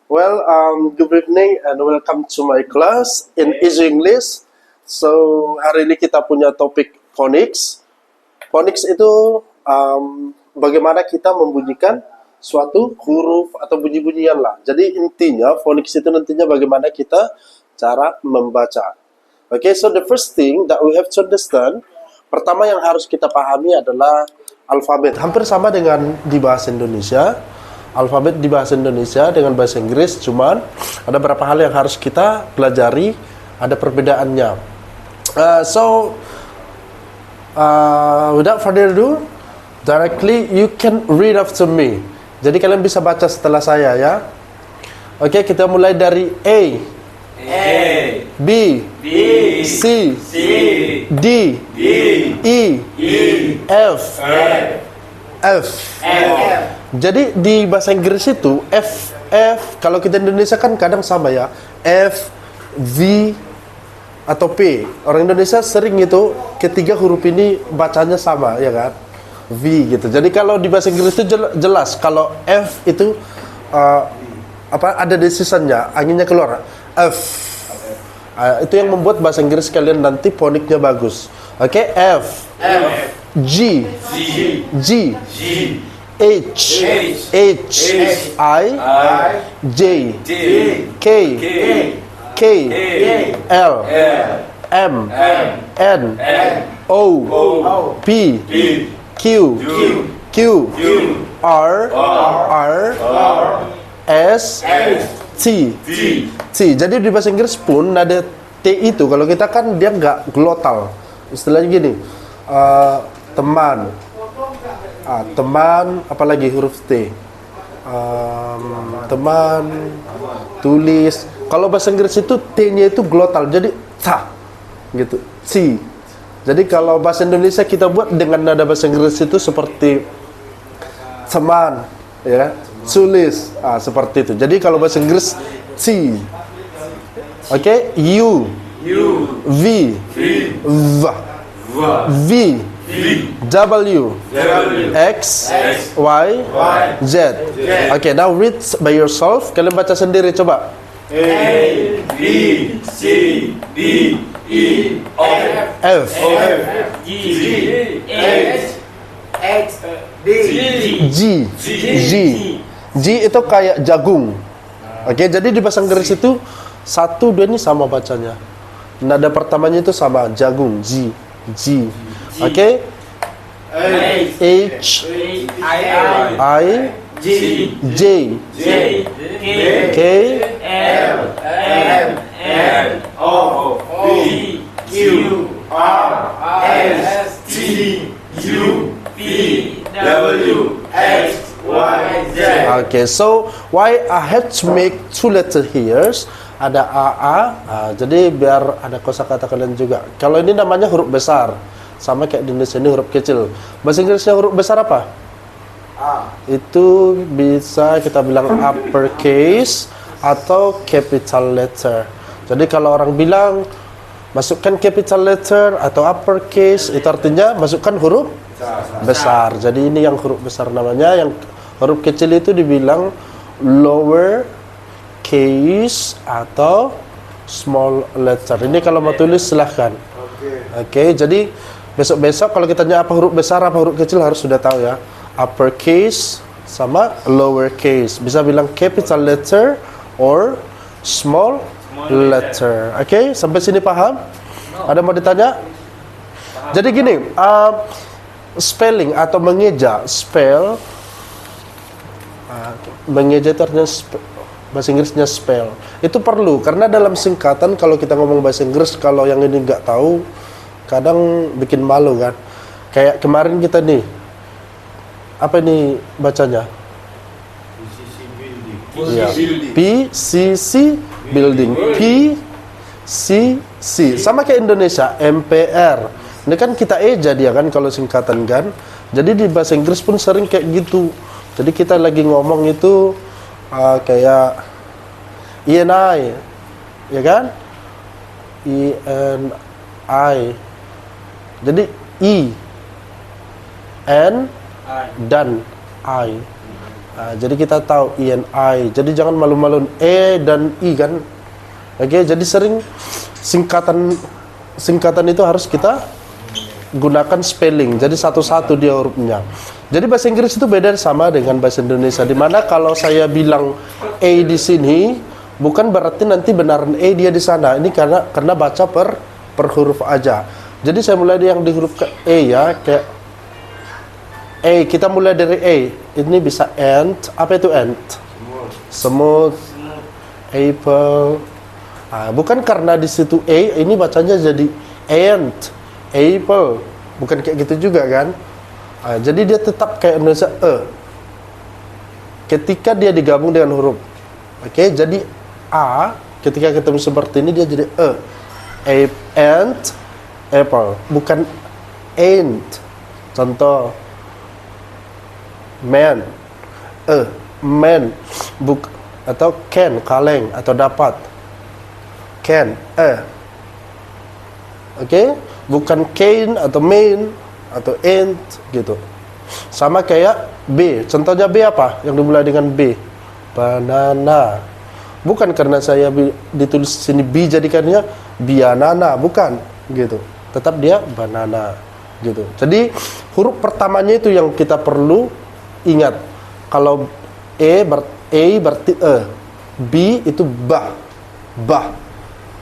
Good evening and welcome to my class in Easy English. So, hari ini kita punya topik phonics. Phonics itu bagaimana kita membunyikan suatu huruf atau bunyi-bunyian lah. Jadi intinya phonics itu nantinya bagaimana kita cara membaca. Okay, so the first thing that we have to understand, pertama yang harus kita pahami adalah alfabet. Hampir sama dengan di bahasa Indonesia. Alfabet di bahasa Indonesia dengan bahasa Inggris, cuman ada beberapa hal yang harus kita pelajari, ada perbedaannya. Without further ado, directly you can read after me. Jadi kalian bisa baca setelah saya ya. Oke, kita mulai dari A, B, C, D, E, F. Jadi di bahasa Inggris itu F kalau kita Indonesia kan kadang sama ya, F, V atau P. Orang Indonesia sering itu ketiga huruf ini bacanya sama ya kan, V gitu. Jadi kalau di bahasa Inggris itu jelas kalau F itu ada decisionnya, anginnya keluar F. Itu yang membuat bahasa Inggris kalian nanti foniknya bagus. Oke, F, G, H, I, J, K, L, M, N, O, P, Q, R, S, T. Jadi di bahasa Inggris pun ada T itu. Kalau kita kan dia nggak glotal. Istilahnya gini, teman, apalagi huruf T, teman, tulis. Kalau bahasa Inggris itu T-nya itu glotal, jadi ta, gitu, si. Jadi kalau bahasa Indonesia kita buat dengan nada bahasa Inggris itu seperti teman, ya, tulis, seperti itu. Jadi kalau bahasa Inggris C, oke, U, V, W, X, Y, Z. Okay, now read by yourself. Kalian baca sendiri coba. A, B, C, D, E, F, G, H, G itu kayak jagung. Oke, jadi di bahasa Inggris itu 1, 2 ini sama bacanya. Nada pertamanya itu sama, jagung, G. Oke, H, I, J, K, L, M, O, P, Q, R, S, T, U, V, W, X, Y, Z. Okay, so why I have to make 2 letter here? Ada jadi biar ada kosakata kalian juga. Kalau ini namanya huruf besar, sama kayak di Indonesia ini huruf kecil. Bahasa Inggrisnya huruf besar apa? Itu bisa kita bilang uppercase atau capital letter. Jadi kalau orang bilang masukkan capital letter atau uppercase, itu artinya masukkan huruf besar. Jadi ini yang huruf besar namanya. Yang huruf kecil itu dibilang lower case atau small letter. Ini kalau mau tulis silahkan. Oke, jadi besok-besok kalau kita tanya apa huruf besar, apa huruf kecil harus sudah tahu ya. Uppercase sama lower case. Bisa bilang capital letter or small letter. Oke, sampai sini paham? Ada mau ditanya? Jadi gini, spelling atau mengeja, mengeja itu artinya bahasa Inggrisnya spell. Itu perlu karena dalam singkatan kalau kita ngomong bahasa Inggris, kalau yang ini nggak tahu kadang bikin malu kan. Kayak kemarin kita nih, apa ini bacanya? PCC building. PCC sama kayak Indonesia MPR. Ini kan kita eja dia kan kalau singkatan kan. Jadi di bahasa Inggris pun sering kayak gitu. Jadi kita lagi ngomong itu kayak ENI, ya kan? ENI. Jadi E, N, dan I. Jadi kita tahu ENI. Jadi jangan malu-maluin E dan I kan. Oke, jadi sering singkatan itu harus kita gunakan spelling. Jadi satu-satu dia hurufnya. Jadi bahasa Inggris itu beda sama dengan bahasa Indonesia. Dimana kalau saya bilang A di sini, bukan berarti nanti benaran A dia di sana. Ini karena baca per huruf aja. Jadi saya mulai dari yang di huruf ke E ya, kayak A. Kita mulai dari A. Ini bisa ant. Apa itu ant? Smooth. Apple. Bukan karena di situ A, ini bacanya jadi ant. Apple. Bukan kayak gitu juga kan? Jadi dia tetap kayak Indonesia ketika dia digabung dengan huruf. Oke, jadi A ketika ketemu seperti ini dia jadi ant, apple, bukan ain't. Contoh man, man, atau can, kaleng atau dapat, can, oke, bukan cane atau main atau ain't gitu. Sama kayak B. Contohnya B apa? Yang dimulai dengan B. Banana. Bukan karena saya ditulis sini B jadikannya bianana, bukan gitu. Tetap dia banana gitu. Jadi huruf pertamanya itu yang kita perlu ingat. Kalau A berarti B itu ba.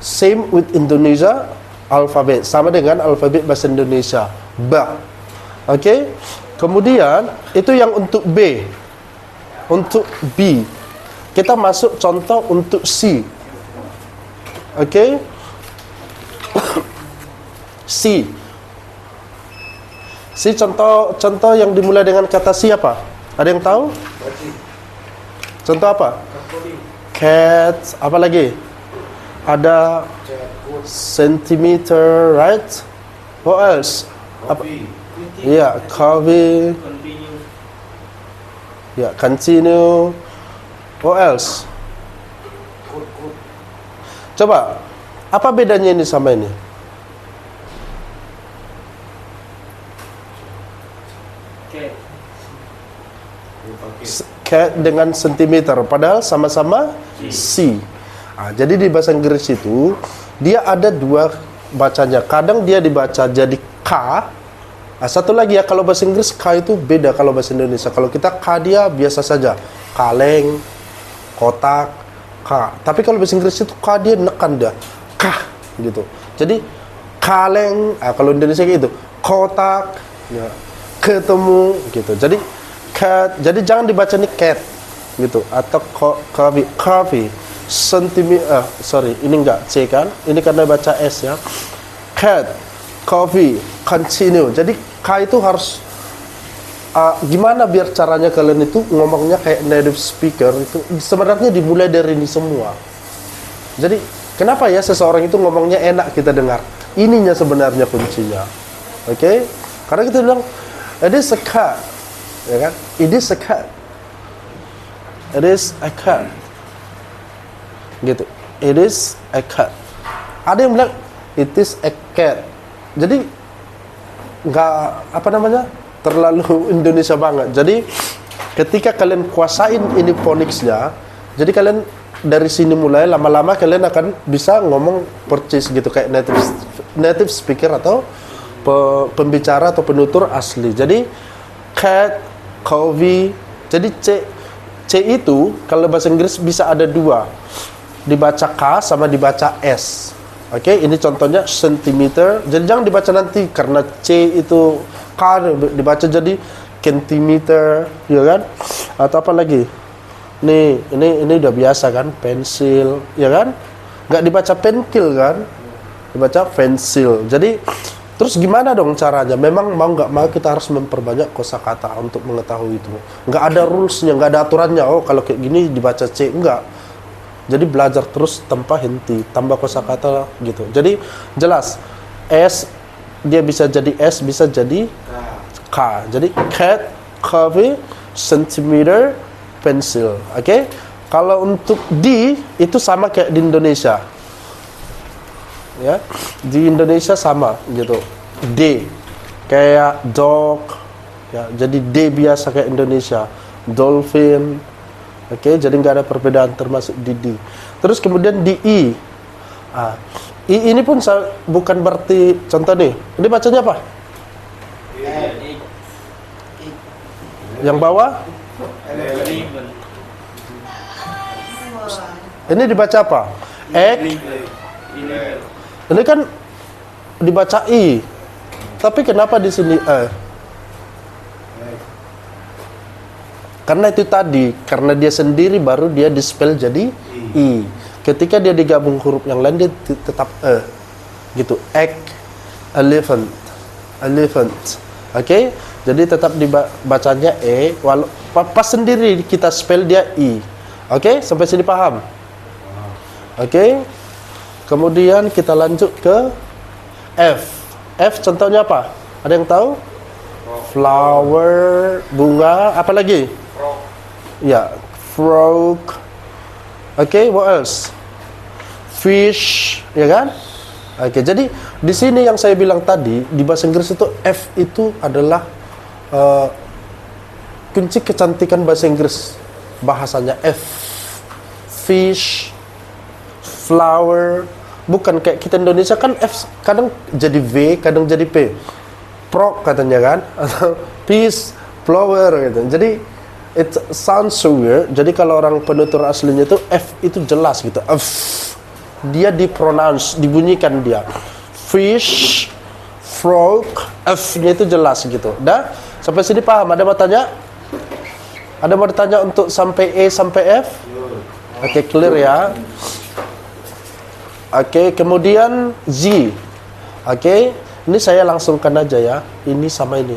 Same with Indonesia alfabet, sama dengan alfabet bahasa Indonesia, ba. Oke. Kemudian itu yang untuk B. Untuk B kita masuk contoh untuk C. Oke. C contoh yang dimulai dengan kata siapa? Ada yang tahu? Contoh apa? Cat. Apa lagi? Ada centimeter, right? What else? Apa? Ya, coffee. Ya, continue. What else? Coba, apa bedanya ini sama ini? Cat dengan centimeter, padahal sama-sama C. Jadi di bahasa Inggris itu dia ada dua bacanya. Kadang dia dibaca jadi K. Satu lagi ya, kalau bahasa Inggris K itu beda kalau bahasa Indonesia. Kalau kita K dia biasa saja, kaleng, kotak, K. Tapi kalau bahasa Inggris itu K dia nekan dia, K gitu. Jadi kaleng, kalau Indonesia gitu, kotak, ya, ketemu gitu. Jadi cat, jadi jangan dibaca nih cat gitu atau coffee. Ini enggak C kan? Ini karena baca S ya. Cat, coffee, continue. Jadi K itu harus gimana biar caranya kalian itu ngomongnya kayak native speaker itu sebenarnya dimulai dari ini semua. Jadi kenapa ya seseorang itu ngomongnya enak kita dengar? Ininya sebenarnya kuncinya. Oke? Karena kita bilang it is a cat. Ya kan? It is a cat. It is a cat. Gitu. It is a cat. Ada yang bilang it is a cat. Jadi nggak terlalu Indonesia banget. Jadi ketika kalian kuasain ini phonicsnya, jadi kalian dari sini mulai lama-lama kalian akan bisa ngomong percis gitu kayak native speaker atau pembicara atau penutur asli. Jadi cat, coffee. Jadi C itu kalau bahasa Inggris bisa ada dua, dibaca K sama dibaca S. Oke, ini contohnya centimeter. Jadi jangan dibaca nanti karena C itu K dibaca jadi centimeter, ya kan? Atau apa lagi? Ini udah biasa kan, pensil, ya kan? Nggak dibaca penkil kan? Dibaca pensil. Jadi terus gimana dong caranya? Memang mau nggak mau kita harus memperbanyak kosakata untuk mengetahui itu. Nggak ada rulesnya, nggak ada aturannya. Oh kalau kayak gini dibaca C, enggak. Jadi belajar terus tanpa henti, tambah kosakata gitu. Jadi jelas S dia bisa jadi S, bisa jadi K. Jadi cat, coffee, centimeter, pencil. Oke? Kalau untuk D itu sama kayak di Indonesia. Ya, di Indonesia sama gitu. D kayak dog. Ya, jadi D biasa kayak Indonesia. dolphin. Oke, jadi nggak ada perbedaan termasuk di D. Terus kemudian di I. I ini pun bukan berarti, contoh nih, ini bacanya apa? Yang bawah? Ini dibaca apa? Ini kan dibaca I. Tapi kenapa di sini Karena itu tadi, karena dia sendiri baru dia di-spell jadi I. Ketika dia digabung huruf yang lain dia tetap gitu. Egg, elephant. Oke? Jadi tetap dibacanya walau pas sendiri kita spell dia I. Oke? Sampai sini paham? Oke? Kemudian kita lanjut ke F. F contohnya apa? Ada yang tahu? Flower, bunga, apa lagi? Ya, frog. Oke, what else? Fish, ya kan? Oke, jadi di sini yang saya bilang tadi di bahasa Inggris itu F itu adalah kunci kecantikan bahasa Inggris. Bahasanya F. Fish, flower. Bukan kayak kita Indonesia kan F kadang jadi V, kadang jadi P. Frog katanya kan, atau peace, flower gitu. Jadi it sounds so weird. Jadi kalau orang penutur aslinya itu F itu jelas gitu. F. Dia dipronounce, dibunyikan dia. Fish, frog, F-nya itu jelas gitu. Dah? Sampai sini paham? Ada mau tanya? Ada mau tanya untuk sampai E sampai F? Oke, clear ya. Oke, kemudian Z. Oke, ini saya langsungkan aja ya. Ini sama ini.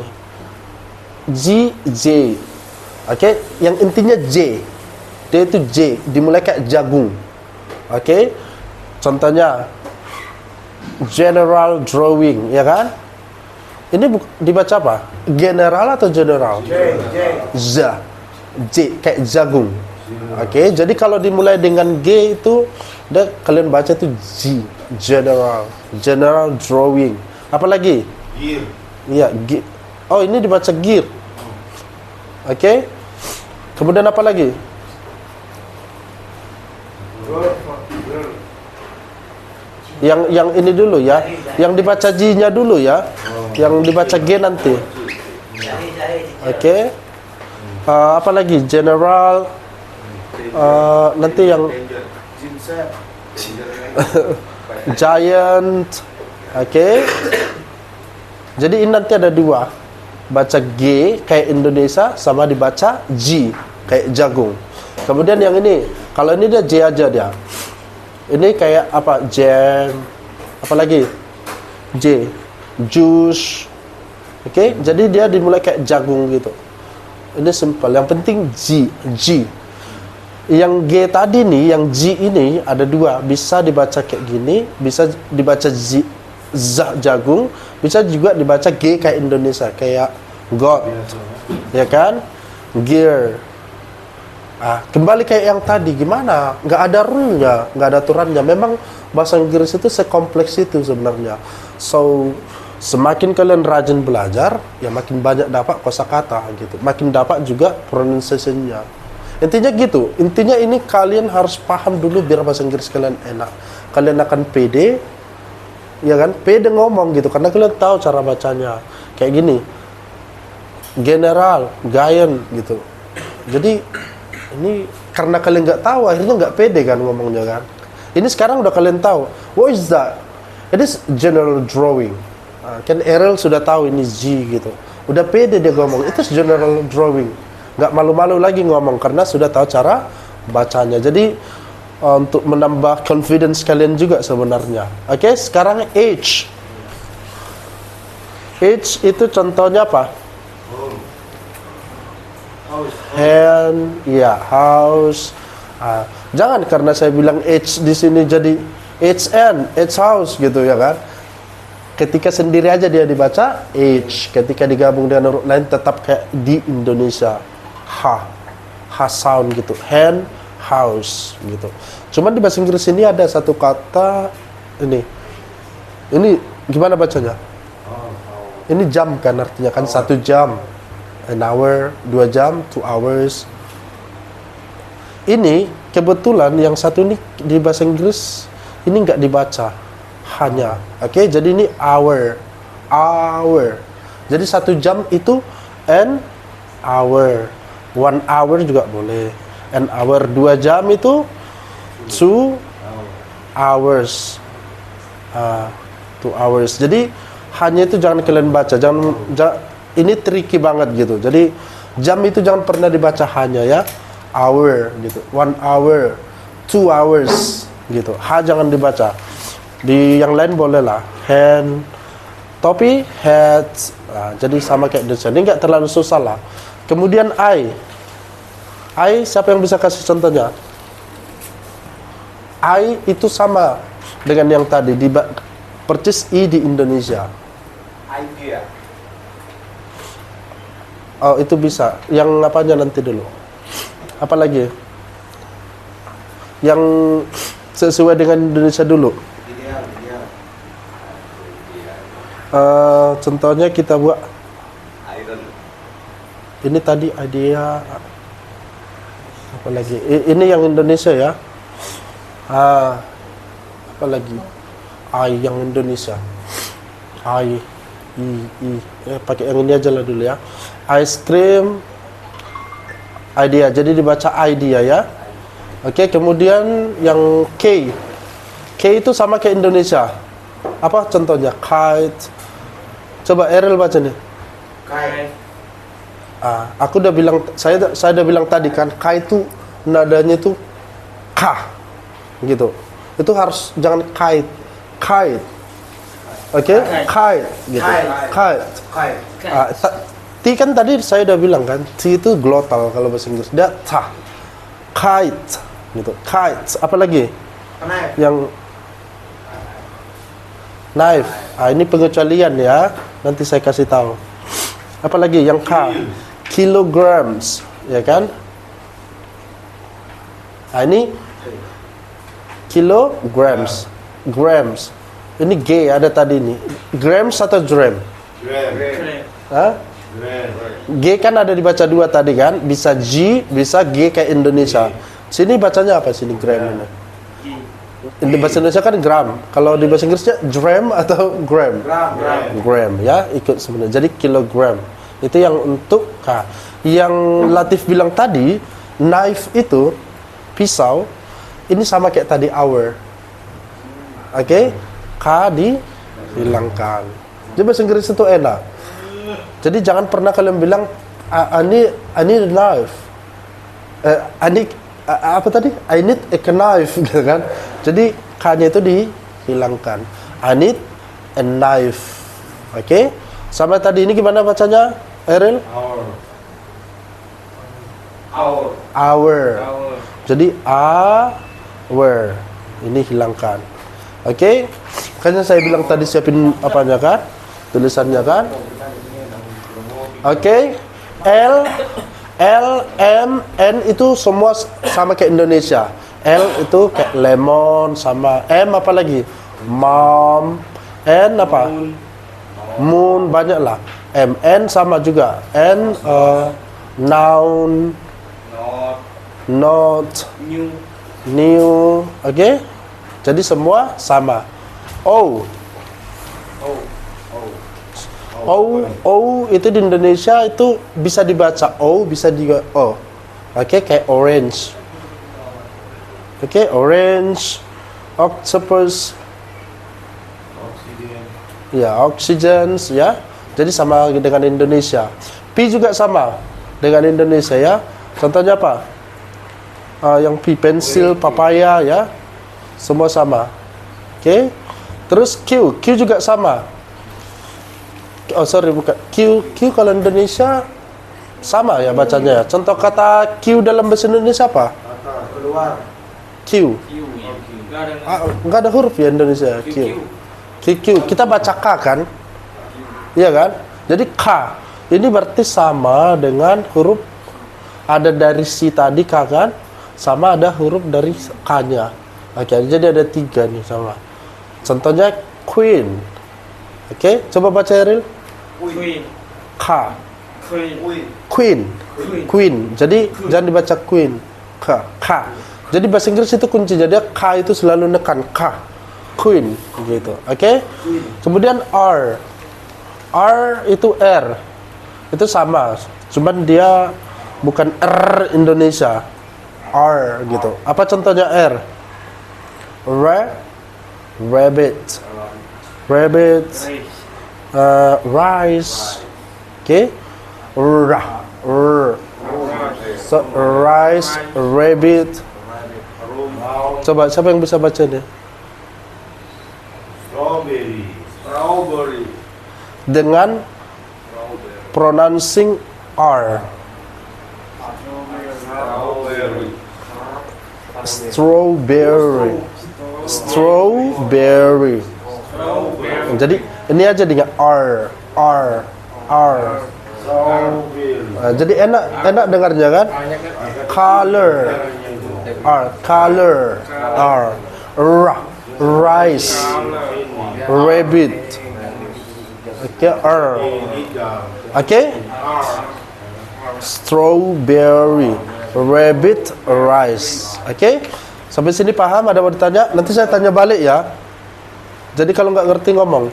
Z, J. Oke, yang intinya J. Dia itu J, dimulai kayak jagung. Oke, contohnya general drawing, ya kan? Ini dibaca apa? General atau general? Z, J, kayak jagung. Oke, jadi kalau dimulai dengan G itu, kalian baca itu G, general drawing. Apa lagi? Gear. Iya, oh ini dibaca gear. Oke. Kemudian apa lagi? Yang ini dulu ya. Yang dibaca G-nya dulu ya. Yang dibaca G nanti. Oke. Apa lagi? General. Nanti yang giant. Oke. Jadi ini nanti ada dua. Baca G kayak Indonesia sama dibaca G kayak jagung. Kemudian yang ini, kalau ini dia J aja dia. Ini kayak apa? Jam. Apa lagi? J. Juice. Oke, jadi dia dimulai kayak jagung gitu. Ini simple. Yang penting G. Yang G tadi nih, yang G ini ada dua. Bisa dibaca kayak gini, bisa dibaca Z jagung, bisa juga dibaca G kayak Indonesia, kayak God, ya kan? Gear. Kembali kayak yang tadi, gimana? Nggak ada rule-nya, nggak ada aturannya. Memang bahasa Inggris itu sekompleks itu sebenarnya. So, semakin kalian rajin belajar, ya makin banyak dapat kosakata gitu. Makin dapat juga pronunciation-nya. Intinya gitu. Intinya ini kalian harus paham dulu biar bahasa Inggris kalian enak. Kalian akan pede, ya kan? Pede ngomong gitu karena kalian tahu cara bacanya. Kayak gini. General, giant gitu. Jadi ini karena kalian nggak tahu akhirnya nggak pede kan ngomongnya kan. Ini sekarang udah kalian tahu. What is that? It is general drawing. Kan Errol sudah tahu ini G gitu. Udah pede dia ngomong. Itu general drawing. Nggak malu-malu lagi ngomong karena sudah tahu cara bacanya. Jadi untuk menambah confidence kalian juga sebenarnya. Oke, sekarang H. H itu contohnya apa? Hand, ya, house. Jangan karena saya bilang H di sini jadi HN, H house gitu ya kan. Ketika sendiri aja dia dibaca H, ketika digabung dengan huruf lain tetap kayak di Indonesia. Ha sound gitu. Hand, house gitu. Cuman di bahasa Inggris ini ada satu kata ini. Ini gimana bacanya? Ini jam kan artinya kan 1 jam. an hour, 2 jam, 2 hours. Ini kebetulan yang satu ini di bahasa Inggris ini nggak dibaca, hanya. Oke, jadi ini hour. Jadi 1 jam itu an hour. 1 hour juga boleh. An hour, 2 jam itu 2 hours. 2 hours. Jadi hanya itu jangan kalian baca. Ini tricky banget gitu. Jadi jam itu jangan pernah dibaca hanya ya. Hour gitu. 1 hour, 2 hours gitu. Jangan dibaca. Di yang lain boleh lah. Hand, topi, hat. Jadi sama kayak Indonesia. Ini nggak terlalu susah lah. Kemudian I, siapa yang bisa kasih contohnya? I itu sama dengan yang tadi. Percis I di Indonesia. Idea. Oh, itu bisa. Yang apanya nanti dulu? Apa lagi? Yang sesuai dengan Indonesia dulu. Ideal. Contohnya kita buat Iron. ini tadi idea. Apa lagi? Ini yang Indonesia ya. Apa lagi? I yang Indonesia. I pakai yang ini aja lah dulu ya. Ice cream. Idea. Jadi dibaca idea ya. Oke, kemudian yang K. K itu sama kayak Indonesia. Apa contohnya? Kite. Coba Eril baca nih. Kite. Aku udah bilang, saya udah bilang tadi kan, K itu nadanya itu K. Gitu. Itu harus jangan kite. Kite. Oke? Kite gitu. Kite. T kan tadi saya udah bilang kan, T itu glotal kalau bahasa Inggris. Dia ta. Kite gitu. Kite. Apa lagi? Knife. Yang knife. Ini pengecualian ya. Nanti saya kasih tahu. Apa lagi? Yang K. Kilograms, ya kan? Ini kilograms. Grams. Ini G ada tadi nih. Grams atau gram? Hah? G kan ada dibaca 2 tadi kan, bisa G, bisa G kayak Indonesia. Sini bacanya apa sini gram ini? Di bahasa Indonesia kan gram. Kalau di bahasa Inggrisnya gram atau gram? Gram ya, ikut sebenarnya. Jadi kilogram. Itu yang untuk K. Yang Latif bilang tadi, knife itu pisau. Ini sama kayak tadi hour. Oke? K dihilangkan. Jadi bahasa Inggris itu enak. Jadi jangan pernah kalian bilang I need a knife. Apa tadi? I need a knife gitu kan. Jadi K-nya itu dihilangkan. I need a knife. Oke? Sama tadi ini gimana bacanya? Eril? Hour. Jadi hour. Ini hilangkan. Oke? Makanya saya bilang tadi siapin apanya kan? Tulisannya kan? Oke, L, M, N itu semua sama kayak Indonesia. L itu kayak lemon sama M apa lagi? Mom. N apa? Moon, banyak lah. M, N sama juga. N, noun, not, new. Oke? Jadi semua sama. O itu di Indonesia itu bisa dibaca O, bisa juga O. Oke, kayak orange. Oke, orange, octopus. Ya, oxygen ya. Jadi sama dengan Indonesia. P juga sama dengan Indonesia ya. Contohnya apa? Yang P, pensil, papaya ya. Semua sama. Oke. Terus Q juga sama. Oh sorry, bukan Q kalau Indonesia sama ya bacanya. Contoh kata Q dalam bahasa Indonesia apa? Keluar. Q. Enggak ada huruf ya Indonesia. Q. Kita baca K kan? Iya kan? Jadi K ini berarti sama dengan huruf ada dari si tadi K kan? Sama ada huruf dari K-nya. Oke, jadi ada 3 nih sama. Contohnya Queen. Oke, coba baca Eril. Queen. K. Queen. Queen. Jadi jangan dibaca queen. K. Jadi bahasa Inggris itu kuncinya dia K itu selalu nekan K. Queen gitu. Oke? Kemudian R. R itu R. Itu sama. Cuman dia bukan R Indonesia. R gitu. Apa contohnya R? Rabbit. Rice. Oke? So, rice, rabbit. Coba siapa yang bisa baca dia? Strawberry. Dengan pronouncing R. Strawberry. Jadi ini aja dengan R. Jadi enak dengarnya kan? Color. R. Rice. Rabbit. Oke, R. Oke? Strawberry, rabbit, rice. Oke? Sampai sini paham? Ada mau ditanya? Nanti saya tanya balik ya. Jadi kalau nggak ngerti ngomong.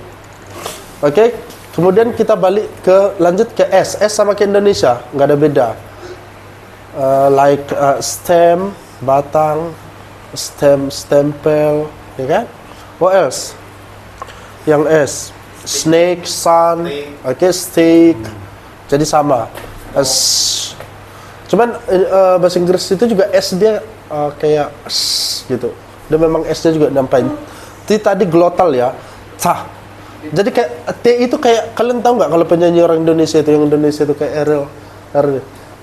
Oke? Kemudian kita balik lanjut ke S. S sama ke Indonesia, nggak ada beda. Stem, batang, stempel, ya kan? What else? Yang S. Snake, sun, oke, steak. Jadi sama. Cuman bahasa Inggris itu juga S dia kayak S gitu. Dia memang S nya juga nyampain. Tadi glotal ya. Cah. Jadi kayak T itu kayak kalian tahu nggak kalau penyanyi orang Indonesia itu yang Indonesia itu kayak Ariel.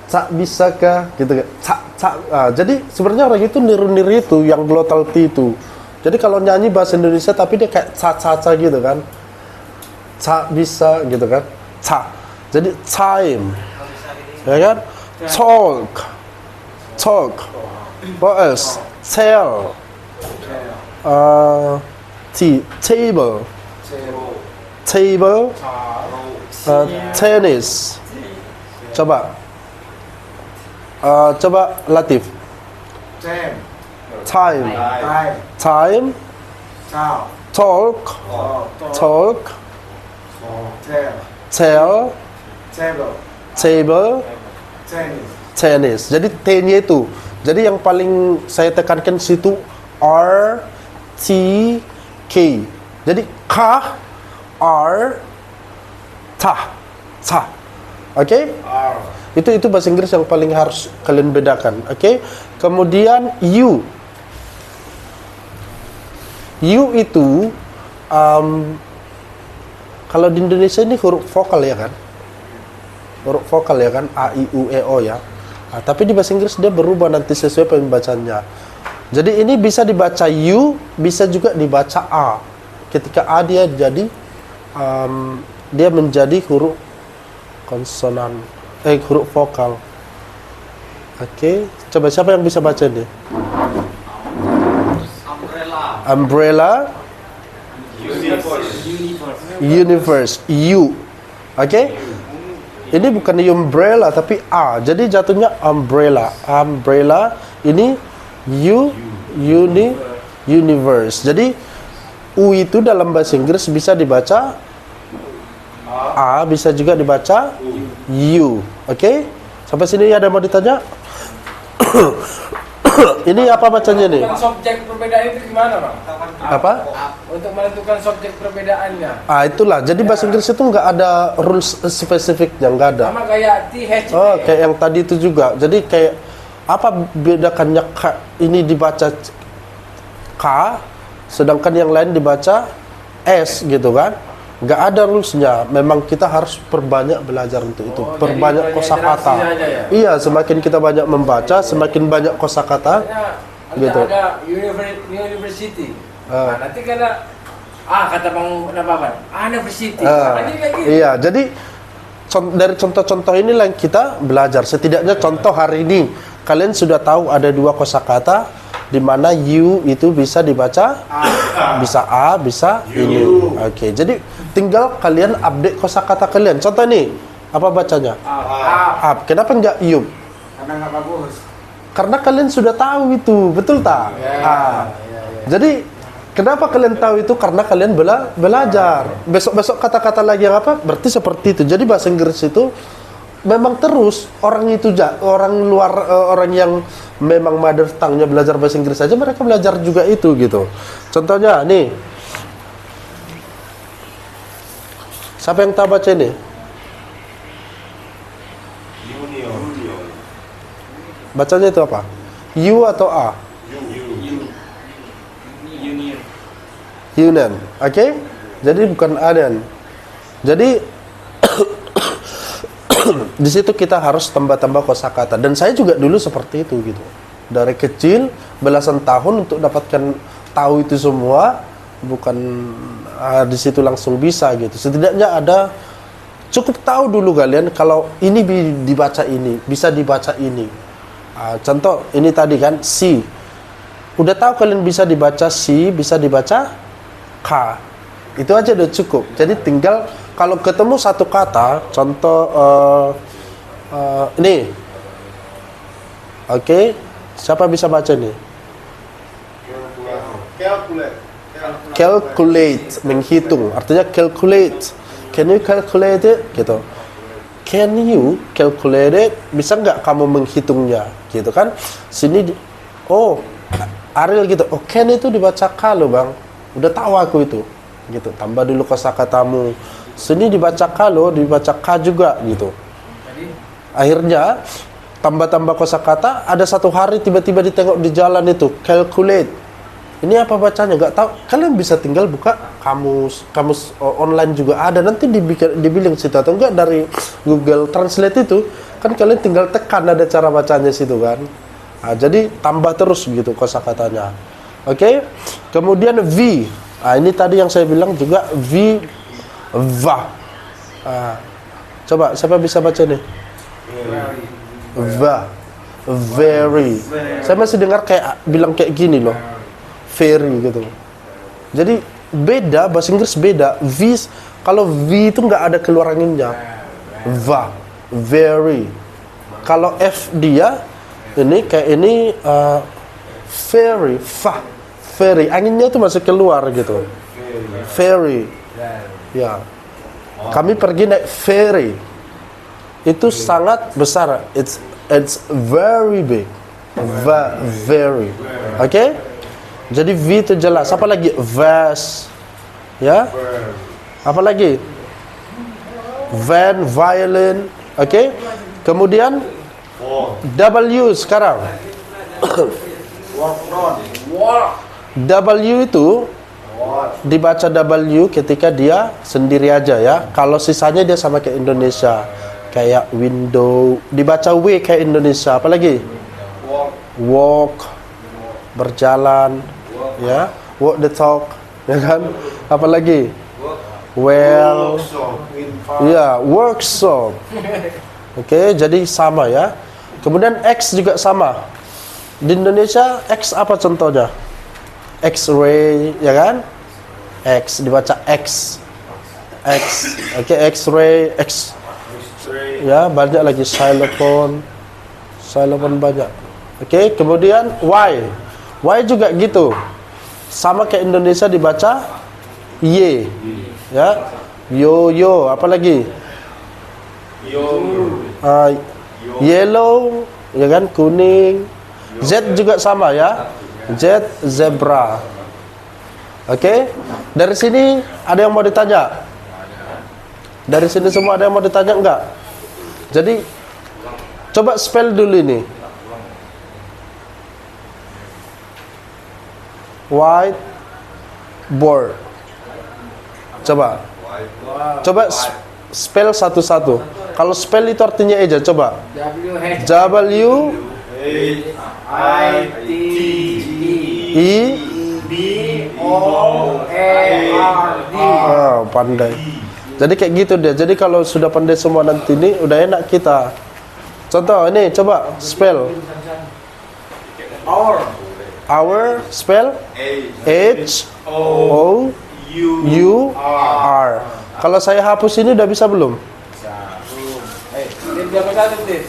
Cak bisakah gitu kan. Cak. Jadi sebenarnya orang itu niru-niru itu yang glotal T itu. Jadi kalau nyanyi bahasa Indonesia tapi dia kayak ca gitu kan. Ca bisa gitu kan. Ca. Jadi time. Ya kan? Talk. What else? Tell. Table. Tennis. Coba Latif. Time. Talk. Tell. Table. Tennis. Jadi T-nya itu. Jadi yang paling saya tekankan situ R, T, K. Jadi K, R, ta. Oke? Itu bahasa Inggris yang paling harus kalian bedakan. Oke? Kemudian U. U itu kalau di Indonesia ini huruf vokal ya kan? Huruf vokal ya kan? A, I, U, E, O ya. Nah, tapi di bahasa Inggris dia berubah nanti sesuai pembacanya. Jadi ini bisa dibaca U, bisa juga dibaca A. Ketika A dia jadi dia menjadi huruf konsonan, huruf vokal. Oke, coba siapa yang bisa baca ini? Umbrella. Universe. U. Oke? Ini bukan umbrella tapi A. Jadi jatuhnya umbrella. Umbrella ini universe. Jadi U itu dalam bahasa Inggris bisa dibaca A, bisa juga dibaca U. Oke? Sampai sini ada mau ditanya? Ini apa bacanya nih? Subjek perbedaan itu gimana, Bang? Apa? Untuk menentukan subjek perbedaannya. Itulah. Jadi bahasa Inggris itu nggak ada rules spesifiknya, nggak ada. Sama kayak THC. Oh, kayak yang tadi itu juga. Jadi kayak apa bedakannya ini dibaca K, sedangkan yang lain dibaca S gitu kan? Nggak ada rulesnya. Memang kita harus perbanyak belajar untuk itu. Perbanyak kosakata. Ya? Iya, semakin kita banyak membaca, semakin banyak kosakata. Gitu. Ada university. Nah, nanti kata kata Bang Nababan, university. Makanya kayak gitu. Iya, jadi dari contoh-contoh inilah yang kita belajar. Setidaknya contoh hari ini kalian sudah tahu ada dua kosakata di mana U itu bisa dibaca bisa A, bisa ini. Oke, jadi tinggal kalian update kosakata kalian. Contoh nih, Apa bacanya? Up. Kenapa enggak yub? Karena nggak bagus. Karena kalian sudah tahu itu, betul tak? Jadi kenapa kalian tahu itu? Karena kalian belajar. Besok kata-kata lagi yang apa? Berarti seperti itu. Jadi bahasa Inggris itu memang terus orang luar, orang yang memang mother tongue-nya belajar bahasa Inggris saja, mereka belajar juga itu gitu. Contohnya nih, siapa yang tahu baca ini? Bacanya itu apa? U atau A? Union. Oke? Jadi bukan Aden. Jadi di situ kita harus tambah-tambah kosakata. Dan saya juga dulu seperti itu gitu. Dari kecil belasan tahun untuk dapatkan tahu itu semua, bukan di situ langsung bisa gitu. Setidaknya ada, cukup tahu dulu kalian kalau ini dibaca ini, bisa dibaca ini. Contoh ini tadi kan C. Udah tahu kalian bisa dibaca C, bisa dibaca K. Itu aja udah cukup. Jadi tinggal kalau ketemu satu kata, contoh ini. Oke, siapa bisa baca nih? Calculate, menghitung. Artinya calculate. Can you calculate it? Gitu. Can you calculate it? Bisa nggak kamu menghitungnya? Gitu kan? Sini, Ariel gitu. Oh, can itu dibaca K loh bang. Udah tahu aku itu. Gitu. Tambah dulu kosakatamu. Sini dibaca K loh, dibaca K juga gitu. Akhirnya tambah-tambah kosakata. Ada satu hari tiba-tiba ditengok di jalan itu, calculate. Ini apa bacanya? Nggak tahu. Kalian bisa tinggal buka kamus online juga ada. Nanti dibilang situ atau enggak dari Google Translate itu kan kalian tinggal tekan ada cara bacanya situ kan. Nah, jadi tambah terus gitu kosakatanya. Oke. Kemudian V. Ini tadi yang saya bilang juga va. Coba siapa bisa baca nih? Va. Very. Saya masih dengar bilang kayak gini loh. Very gitu. Jadi beda, bahasa Inggris beda. Kalau V itu nggak ada keluar anginnya. Va, very. Kalau F dia ini kayak ini very, very. Anginnya itu masih keluar gitu. Very. Ya. Kami pergi naik ferry. Itu sangat besar. It's very big. Very. Oke? Jadi V itu jelas. Apa lagi? Vast. Ya? Apa lagi? Van, violin. Oke? Kemudian W sekarang. W itu dibaca W ketika dia sendiri aja ya. Kalau sisanya dia sama kayak Indonesia. Kayak window. Dibaca W kayak Indonesia. Apa lagi? Walk. Berjalan. Ya, walk the talk, ya kan? Apalagi? Well, ya, workshop. Oke, jadi sama ya. Kemudian X juga sama. Di Indonesia X apa contohnya? X-ray, ya kan? X dibaca X. Oke, X-ray, X. Ya, banyak lagi xylophone banyak. Oke, kemudian Y. Y juga gitu. Sama kayak Indonesia dibaca Y. Ya. Yo, apa lagi? Yellow, ya kan, kuning. Z juga sama ya. Z, zebra. Oke. Dari sini ada yang mau ditanya? Dari sini semua ada yang mau ditanya enggak? Jadi coba spell dulu ini. Whiteboard. Coba spell satu-satu. Kalau spell itu artinya eja. Coba. W I T E B O A R D. Pandai. Jadi kayak gitu dia. Jadi kalau sudah pandai semua nanti ini udah enak kita. Contoh ini coba spell. Our spell H O U R. Kalau saya hapus ini udah bisa belum? Dia berkata dit.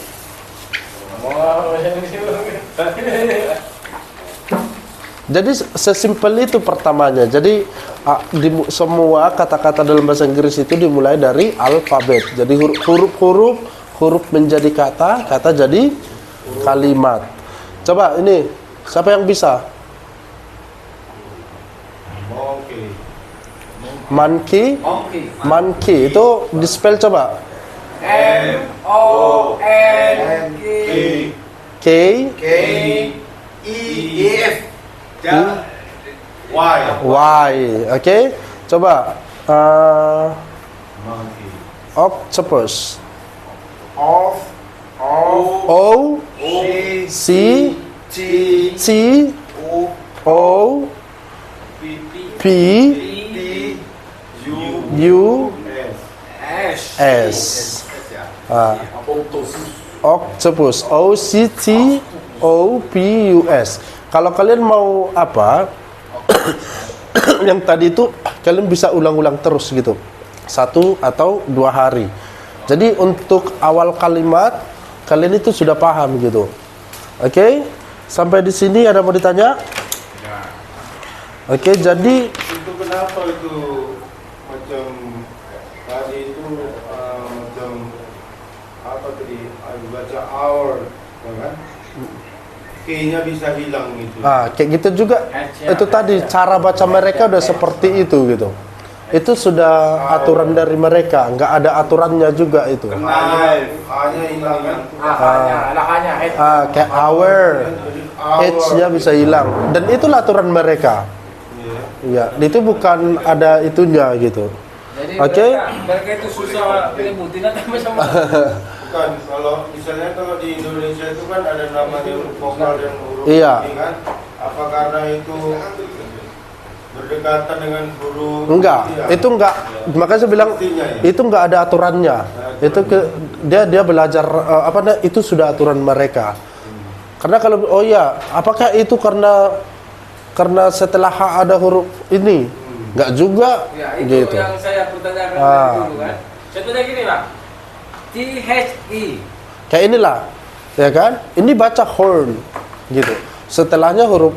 Jadi sesimpel itu pertamanya. Jadi semua kata-kata dalam bahasa Inggris itu dimulai dari alfabet. Jadi huruf menjadi kata, kata jadi kalimat. Coba ini, siapa yang bisa? Monkey. Monkey itu di spell coba. MONKEY. K EF. Y. Y, oke? Coba Monkey. octopus. O. C T. C O. O P U S. Octopus. O C T O P U S. Kalau kalian mau apa? Yang tadi itu kalian bisa ulang-ulang terus gitu. 1 atau 2 hari. Jadi untuk awal kalimat kalian itu sudah paham gitu. Oke? Sampai di sini ada mau ditanya? Oke, jadi Itu kenapa itu macam tadi itu macam apa tadi baca hour, ya kan? K-nya bisa hilang gitu. kayak gitu juga. Itu tadi cara baca mereka udah seperti itu gitu. Itu sudah aturan dari mereka, nggak ada aturannya juga itu. Hanya hilang kan? Kayak hour, H-nya bisa hilang. Dan itulah aturan mereka. Iya, itu bukan ada itunya gitu. Jadi Oke. mereka itu susah penyebutin sama. Bukan, kalau misalnya kalau di Indonesia itu kan ada namanya huruf vokal dan huruf Iya. ini kan? Apa karena itu berdekatan dengan huruf? Enggak, Iya. itu enggak. Makanya saya bilang itu enggak ada aturannya. Itu dia belajar itu sudah aturan mereka. Karena kalau apakah itu karena setelah H ada huruf ini? Enggak juga Ya, itu gitu. yang saya pertanyakan dari dulu kan. Contohnya gini Pak. THE. Kayak inilah, ya kan? Ini baca horn gitu. Setelahnya huruf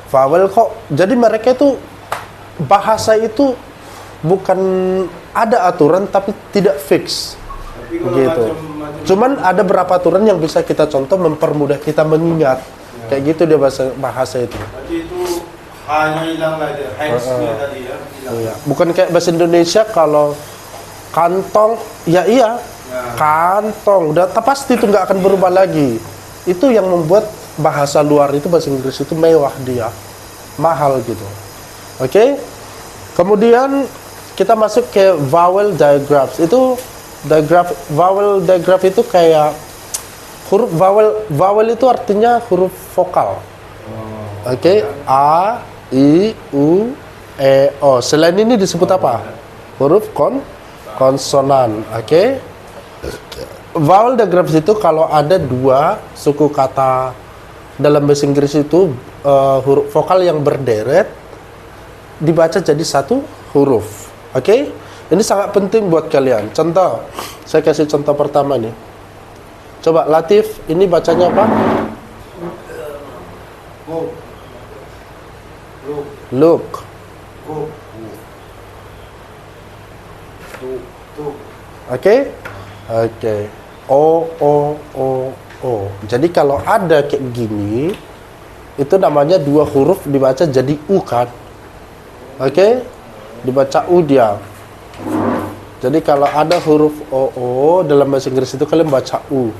vowel kok. Jadi mereka itu bahasa itu bukan ada aturan tapi tidak fix. Tapi kalau Gitu. macam Cuman ada beberapa aturan yang bisa kita contoh mempermudah kita mengingat. Kayak gitu dia bahasa itu. berarti itu hanya hilang aja, hands-nya tadi ya, hilang. Iya. Bukan kayak bahasa Indonesia kalau kantong, ya iya, kantong. Udah pasti itu nggak akan berubah lagi. Itu yang membuat bahasa luar itu bahasa Inggris itu mewah dia, mahal gitu. Oke. Kemudian kita masuk ke vowel diagrams. Itu vowel diagram itu kayak huruf vowel itu artinya huruf vokal. Oke, A, I, U, E, O. Selain ini disebut apa? Huruf konsonan. Oke. Vowel diagram itu kalau ada 2 suku kata dalam bahasa Inggris itu huruf vokal yang berderet dibaca jadi 1 huruf. Oke? Ini sangat penting buat kalian. Contoh, saya kasih contoh pertama nih. Coba Latif, ini bacanya apa? Look. Oke? Oke. O. Jadi kalau ada kayak gini, itu namanya 2 huruf dibaca jadi U kan? Oke? Dibaca U dia. Jadi kalau ada huruf O dalam bahasa Inggris itu kalian baca U.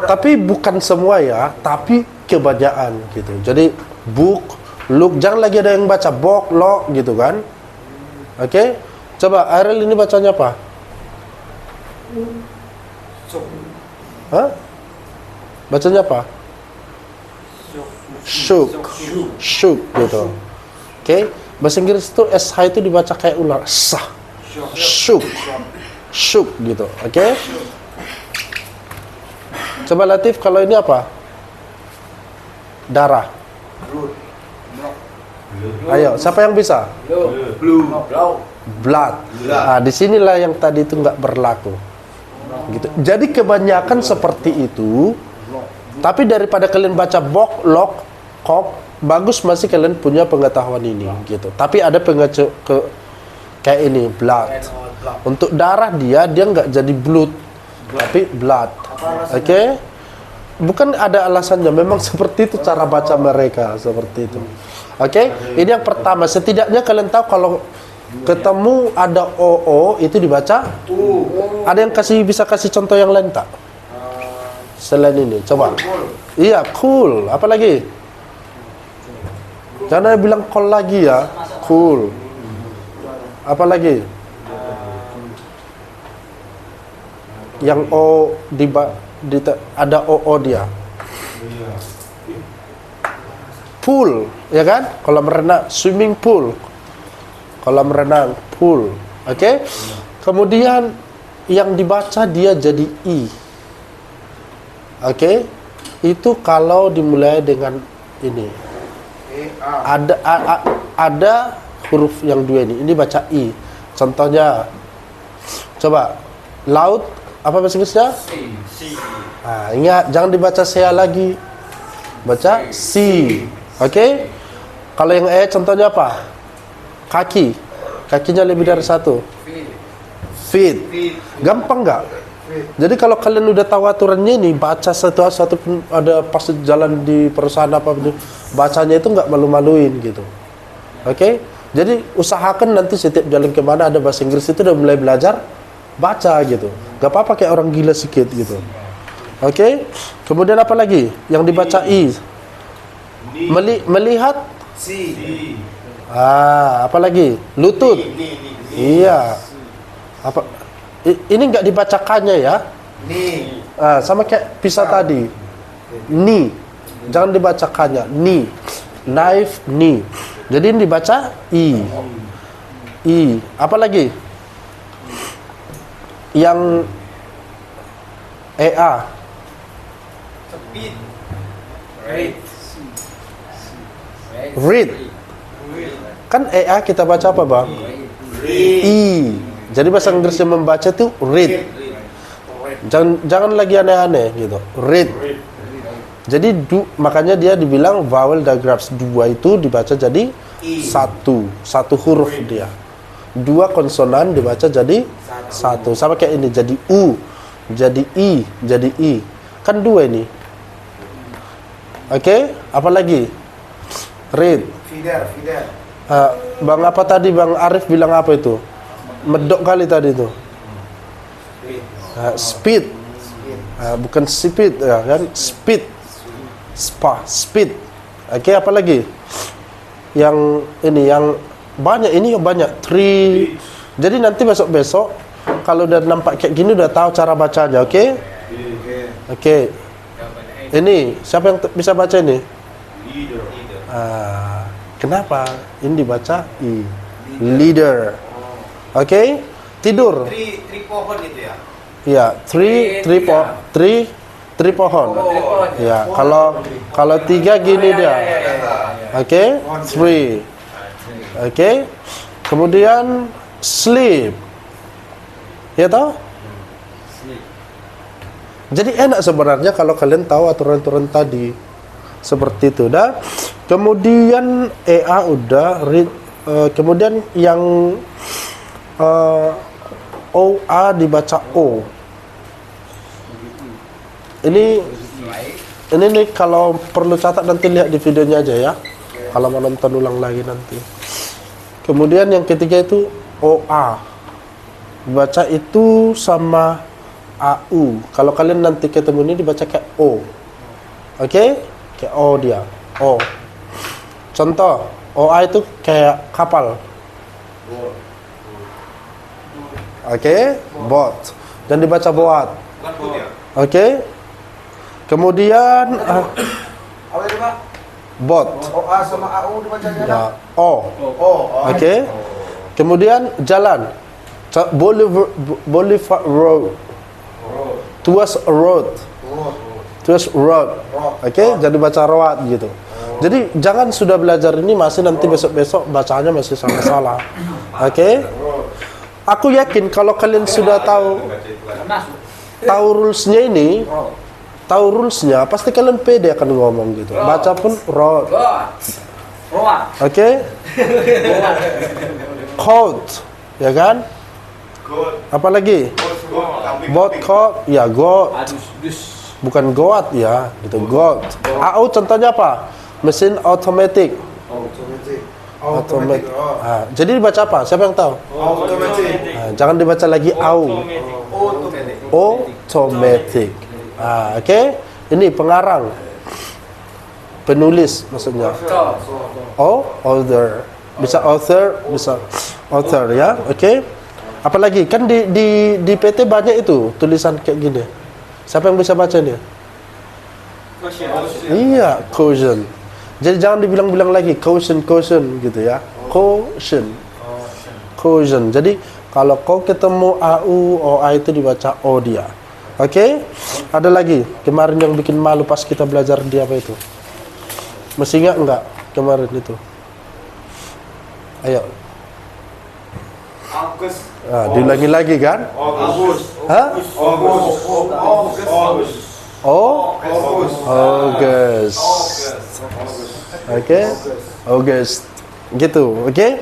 Tapi bukan semua ya, tapi kebanyakan gitu. Jadi book, look, jangan lagi ada yang baca bok, lo gitu kan? Oke? Coba Ariel ini bacanya apa? Hah? Bacanya apa? Shook gitu. Oke? Bahasa Inggris itu SH itu dibaca kayak ular. Sah. Shook gitu. Oke? Coba Latif, kalau ini apa? Darah. Ayo, siapa yang bisa? Blue. blood. Nah, disinilah yang tadi itu nggak berlaku. Gitu. Jadi kebanyakan seperti itu. Tapi daripada kalian baca bok, lok, kok, bagus masih kalian punya pengetahuan ini gitu. Tapi ada kayak ini blood. Untuk darah dia nggak jadi blood, tapi blood. Oke? Bukan ada alasannya, memang seperti itu cara baca mereka, seperti itu. Oke? Ini yang pertama. Setidaknya kalian tahu kalau ketemu ada OO itu dibaca Ada yang bisa kasih contoh yang lain tak? Selain ini, coba. Iya, cool. Apa lagi? Jangan bilang cool lagi ya. Cool. Apa lagi? Yang O ada OO dia. Pool, ya kan? Kolam renang, swimming pool. Kolam renang, pool. Oke? Kemudian yang dibaca dia jadi I. Oke? Itu kalau dimulai dengan ini. Ada huruf yang dua ini. Ini baca I. Contohnya, coba laut apa bahasa Inggrisnya? Nah, ingat jangan dibaca sea lagi. Baca sea. Oke? Kalau yang E contohnya apa? Kaki. Kakinya lebih dari satu. Feet. Gampang nggak? Jadi kalau kalian udah tahu aturannya ini, baca satu pun ada pas jalan di perusahaan apa pun, bacanya itu nggak malu-maluin gitu. Oke? Jadi usahakan nanti setiap jalan kemana ada bahasa Inggris itu udah mulai belajar baca gitu. Gak apa-apa kayak orang gila sedikit gitu. Oke? Kemudian apa lagi? Yang dibaca I. Melihat. Apa lagi? Lutut. Iya. Apa? Ini nggak dibacakannya ya? Sama kayak pisah tadi. Ni. Jangan dibacakannya. Ni. Knife, ni. Jadi ini dibaca I. I. Apa lagi? Yang EA. Read. Kan EA kita baca apa, Bang? I. Jadi bahasa Inggris yang membaca itu read. Jangan lagi aneh-aneh gitu. Read. Jadi makanya dia dibilang vowel digraphs. Dua itu dibaca jadi satu huruf dia. Dua konsonan dibaca jadi satu. Sama kayak ini jadi U, jadi I, jadi I. Kan dua ini. Oke? Apa lagi? Read. Feeder. Bang apa tadi Bang Arif bilang apa itu? Medok kali tadi itu. Speed. Bukan speed ya kan? Speed. Speed. Oke, apa lagi? Yang ini yang banyak ini banyak. Tree. Jadi nanti besok kalau udah nampak kayak gini udah tahu cara bacanya, oke? Oke. Ini siapa yang bisa baca ini? Kenapa? Ini dibaca I. Leader. Oke? Tidur. Tri pohon itu ya? Iya, tri pohon. Ya, kalau tiga gini dia. Oke? Three. Oke? Kemudian sleep. Ya toh? Jadi enak sebenarnya kalau kalian tahu aturan-aturan tadi. Seperti itu dah. Kemudian EA udah read, kemudian yang OA dibaca O. Ini nih kalau perlu catat nanti lihat di videonya aja ya. Kalau mau nonton ulang lagi nanti. Kemudian yang ketiga itu OA. Baca itu sama AU. Kalau kalian nanti ketemu ini dibaca kayak O. Oke? Kayak O dia. O. Contoh, OA itu kayak kapal. Oke? Boat. Dan dibaca boat. Oke? Kemudian Apa itu, Pak? boat. OA sama AU dibacanya? Ya, O. Oke? Kemudian jalan. Boulevard Road. Tuas Road. Oke? Jadi baca road gitu. Jadi jangan sudah belajar ini masih nanti besok-besok bacanya masih salah. Oke? Aku yakin kalau kalian sudah tahu rulesnya ini, tahu rulesnya, pasti kalian pede akan ngomong gitu. Baca pun road. Oke? Coat, ya kan? Apa lagi? Bot coat, ya goat. Bukan goat ya, gitu goat. AU contohnya apa? Mesin otomatis. Automatic. Jadi dibaca apa? Siapa yang tahu? Jangan dibaca lagi AU. Automatic. Oke? Ini pengarang. Penulis maksudnya. Author. Bisa author, bisa author ya. Oke? Apalagi kan di PT banyak itu tulisan kayak gini. Siapa yang bisa baca ini? Iya, caution. Jadi jangan dibilang-bilang lagi caution gitu ya. Caution. Jadi kalau kau ketemu AU, OA itu dibaca O dia. Oke? Ada lagi kemarin yang bikin malu pas kita belajar di apa itu? Masih ingat enggak kemarin itu? Ayo. Diulangi lagi kan? August. Oke? August. Gitu, oke?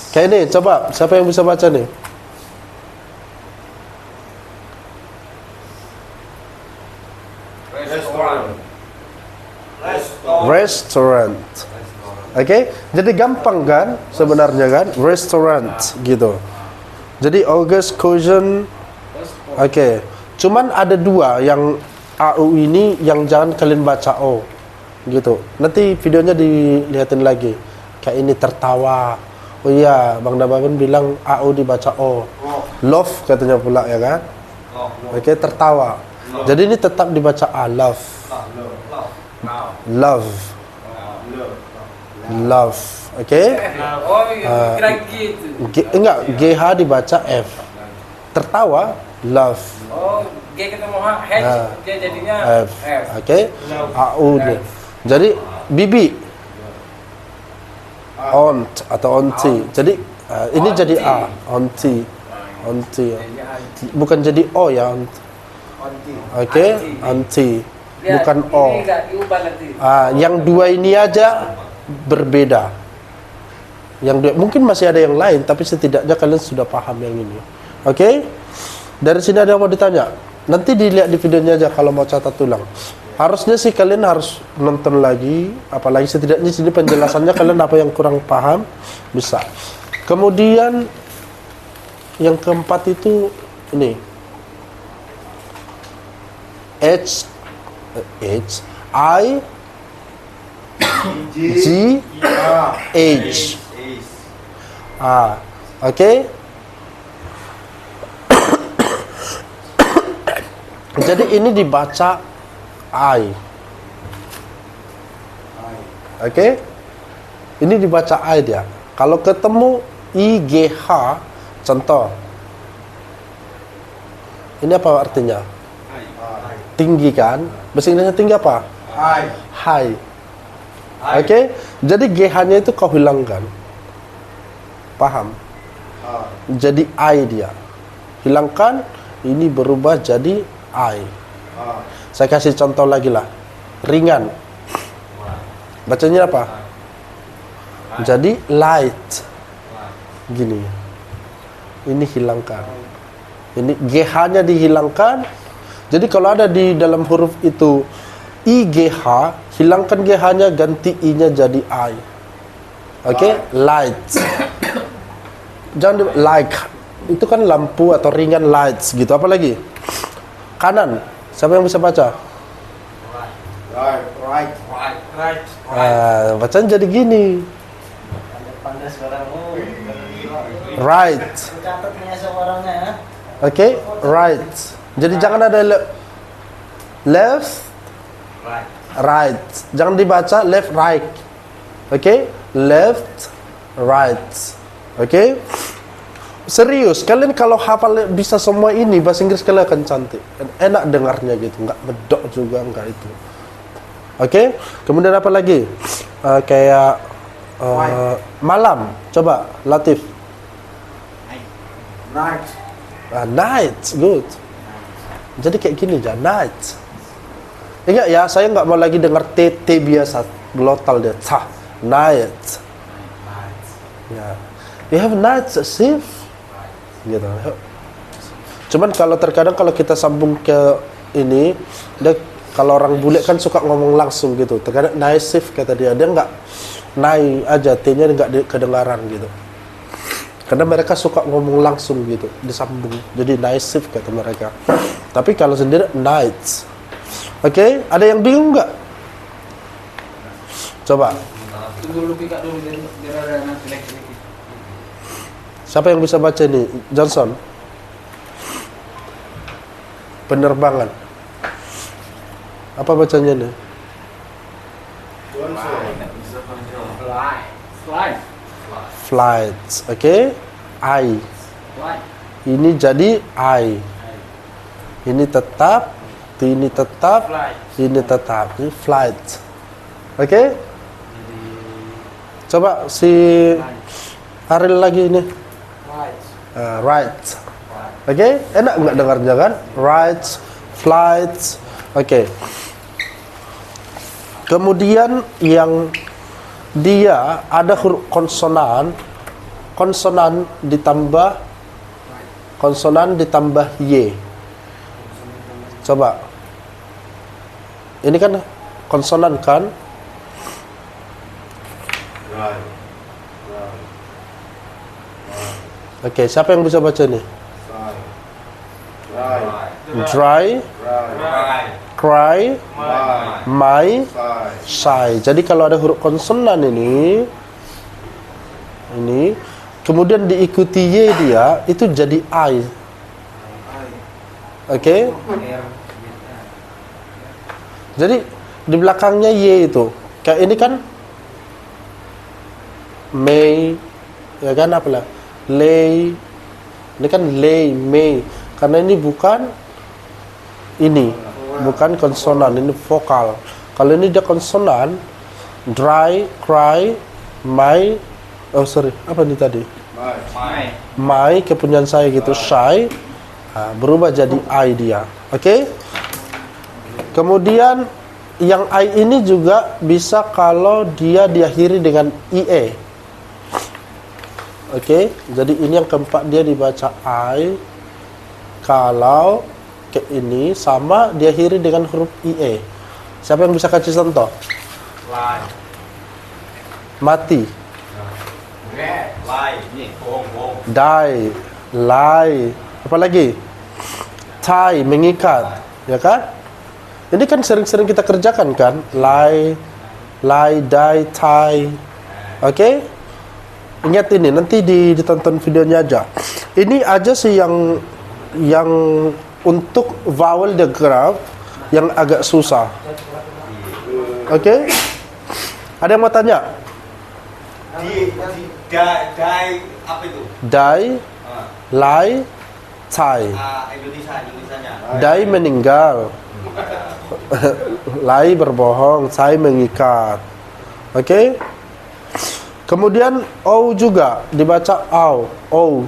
Kayak ini, coba siapa yang bisa baca nih? Restaurant. Oke? Jadi gampang kan sebenarnya kan? Restaurant gitu. Jadi August caution. Oke. Cuman ada dua yang AU ini yang jangan kalian baca O. Gitu. Nanti videonya dilihatin lagi. Kayak ini tertawa. Oh iya, Bang Dababen bilang AU dibaca O. Love katanya pula ya kan? Oke, tertawa. Jadi ini tetap dibaca A, love. Love. Oke? Kira gitu. Enggak, GH dibaca F. Tertawa, love. G ketemu H, G jadinya F. Oke? AU nih. Jadi bibi aunt atau auntie. Jadi ini jadi A, auntie. Bukan jadi O ya, auntie. Oke? Auntie. Bukan O. Yang dua ini aja berbeda. Yang dua, mungkin masih ada yang lain, tapi setidaknya kalian sudah paham yang ini. Oke? Dari sini ada yang mau ditanya? Nanti dilihat di videonya aja kalau mau catat tulang. Harusnya sih kalian harus nonton lagi, apalagi setidaknya sini penjelasannya kalian apa yang kurang paham bisa. Kemudian yang keempat itu ini H I G H. Oke. Jadi ini dibaca I. Oke? Ini dibaca I dia. Kalau ketemu IGH, contoh. Ini apa artinya? Tinggi kan? Bahasa Inggrisnya tinggi apa? High. Oke? Jadi GH-nya itu kau hilangkan. Paham? Jadi I dia. Hilangkan, ini berubah jadi I. Saya kasih contoh lagi lah. Ringan. Bacanya apa? Jadi light. Gini. Ini hilangkan. Ini GH-nya dihilangkan. Jadi kalau ada di dalam huruf itu IGH, hilangkan GH-nya, ganti I-nya jadi I. Oke? Light. Jangan like. Itu kan lampu atau ringan, lights gitu. Apa lagi? Kanan. Siapa yang bisa baca? Right. Bacaan jadi gini. Pandai sekarang. Right. Catat nih seorangnya ya. Oke? Right. Jadi jangan ada left, right. Jangan dibaca left, right. Oke? Left, right. Oke? Serius, kalian kalau hafal bisa semua ini, bahasa Inggris kalian akan cantik. Enak dengarnya gitu, nggak medok juga, nggak itu. Oke? Kemudian apa lagi? Kayak malam. Coba, Latif. Night. Night, good. Jadi kayak gini aja, night. Ingat ya, saya nggak mau lagi dengar TT biasa, glotal dia. Night. Ya, you have night shift. Gitu. Cuman kalau terkadang kalau kita sambung ke ini, dia kalau orang bule kan suka ngomong langsung gitu. Terkadang night shift kata dia nggak naik aja, T-nya nggak kedengaran gitu. Karena mereka suka ngomong langsung gitu, disambung. Jadi night shift kata mereka. Tapi kalau sendiri nights. Oke, ada yang bingung nggak? Coba. Tunggu dulu Pika dulu biar ada nanti lagi. Siapa yang bisa baca ini? Johnson. Penerbangan. Apa bacanya nih? Fly. Fly. Flights. Oke. I. Fly. Ini jadi I. Ini tetap, ini tetap, Fly. ini tetap. Ini flight. Oke? Coba si Ariel lagi ini. Right. Oke? Enak nggak dengarnya kan? Right, flights. Oke. Kemudian yang dia ada huruf konsonan, konsonan ditambah y. Coba. Ini kan konsonan kan? Oke, siapa yang bisa baca nih? Dry, cry, my, shy. Jadi kalau ada huruf konsonan ini, kemudian diikuti y dia, itu jadi I. Oke? Jadi di belakangnya y itu, kayak ini kan May, ya kan apalah, lay, ini kan lay, May, karena ini bukan konsonan, ini vokal. Kalau ini dia konsonan, dry, cry, my, apa ini tadi? My, kepunyaan saya gitu, shy, berubah jadi I dia, oke? Kemudian yang I ini juga bisa kalau dia diakhiri dengan IE. Oke, jadi ini yang keempat dia dibaca I. Kalau ke ini sama diakhiri dengan huruf IE. Siapa yang bisa kasih contoh? Fly. Mati. Fly. Die. Lie. Apa lagi? Tie, mengikat. Ya kan? Ini kan sering-sering kita kerjakan kan? Lie, die, tie. Oke? Ingat ini, nanti ditonton videonya aja. Ini aja sih yang untuk vowel digraph yang agak susah. Oke? Ada yang mau tanya? Die apa itu? Die, lie, tie. Indonesianya. Die meninggal. Lie berbohong, tie mengikat. Oke? Kemudian O juga dibaca O.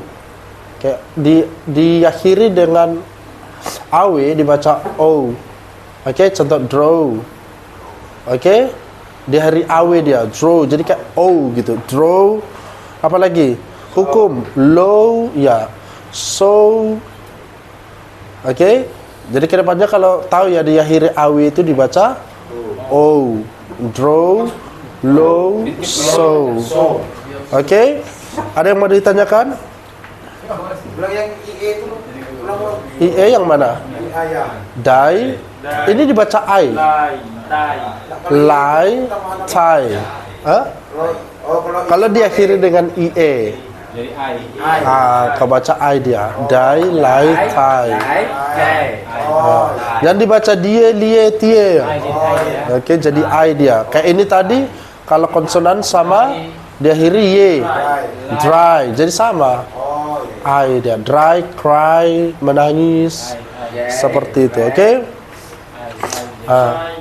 Kayak diakhiri dengan aw dibaca O. Oke, contoh draw. Oke? Di hari aw dia draw. Jadi kayak O gitu. Draw. Apa lagi? Hukum, law, ya. So. Oke? Jadi kedepannya kalau tahu ya diakhiri aw itu dibaca O. Draw, law, so. Oke? Ada yang mau ditanyakan? Bilang yang IE itu. IE yang mana? Die. Ini dibaca I. Lie, tie. Hah? Kalau diakhiri dengan IE. Jadi I. Kau baca I dia. Die, lie, tie. Yang dibaca die, lie, tie. Oke, jadi I dia. Kayak ini tadi, kalau konsonan sama diakhiri Y. Dry. Jadi sama. I dia. Dry, cry, menangis. Seperti itu. Oke?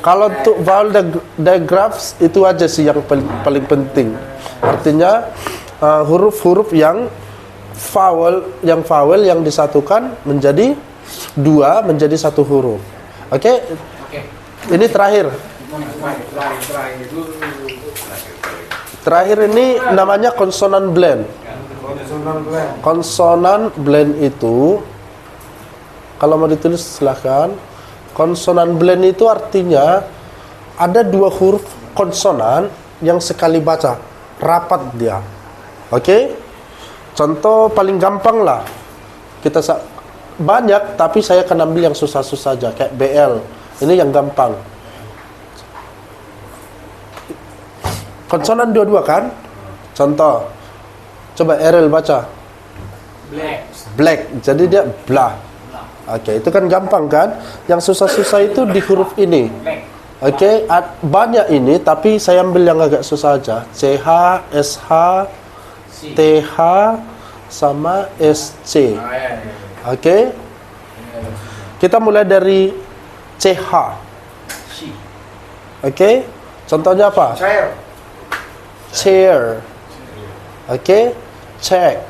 Kalau untuk vowel digraphs itu aja sih yang paling penting. Artinya huruf-huruf yang vowel yang disatukan menjadi dua, menjadi satu huruf. Oke? Oke. Ini terakhir. Terakhir ini namanya konsonan blend. Konsonan blend itu, kalau mau ditulis silahkan. Konsonan blend itu artinya ada dua huruf konsonan yang sekali baca, rapat dia. Oke? Contoh paling gampang lah. Banyak, tapi saya akan ambil yang susah-susah saja, kayak BL. Ini yang gampang. Konsonan dua-dua kan? Contoh. Coba Erel baca. Black. Jadi dia blah. Oke, itu kan gampang kan? Yang susah-susah itu di huruf ini. Oke, banyak ini, tapi saya ambil yang agak susah aja. CH, SH, TH, sama SC. Oke. Kita mulai dari CH. Oke. Contohnya apa? Chair. Oke. Check.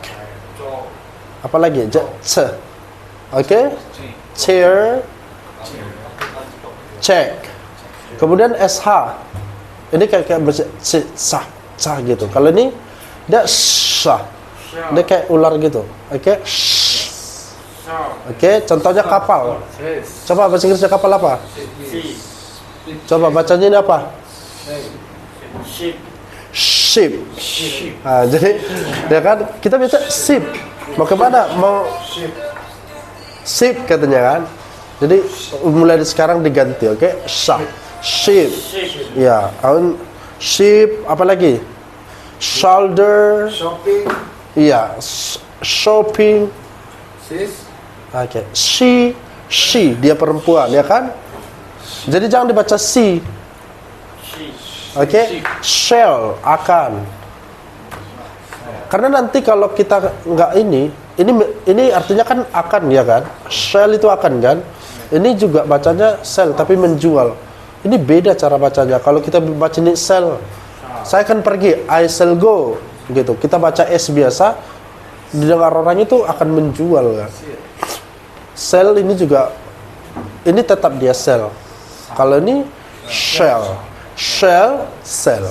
Apa lagi? Oke. Chair. Check. Kemudian SH. Ini kayak sah gitu. Kalau ini dia sah. Dia kayak ular gitu. Oke. Oke, contohnya kapal. Coba bahasa Inggrisnya kapal apa? Coba bacanya ini apa? Ship. Nah, jadi ya kan kita biasa ship. Mau kemana? Mau ship katanya kan. Jadi mulai dari sekarang diganti, oke? Ship. Ya, ship apa lagi? Shoulder. Iya, shopping. Oke, she dia perempuan ya kan? Jadi jangan dibaca si. Oke, shall akan. Karena nanti kalau kita nggak ini artinya kan akan ya kan? Shall itu akan kan? Ini juga bacanya sell tapi menjual. Ini beda cara bacanya. Kalau kita baca ini sell, saya akan pergi, I shall go gitu. Kita baca S biasa, didengar orang itu akan menjual kan? Sell ini juga, ini tetap dia sell. Kalau ini shell, sell.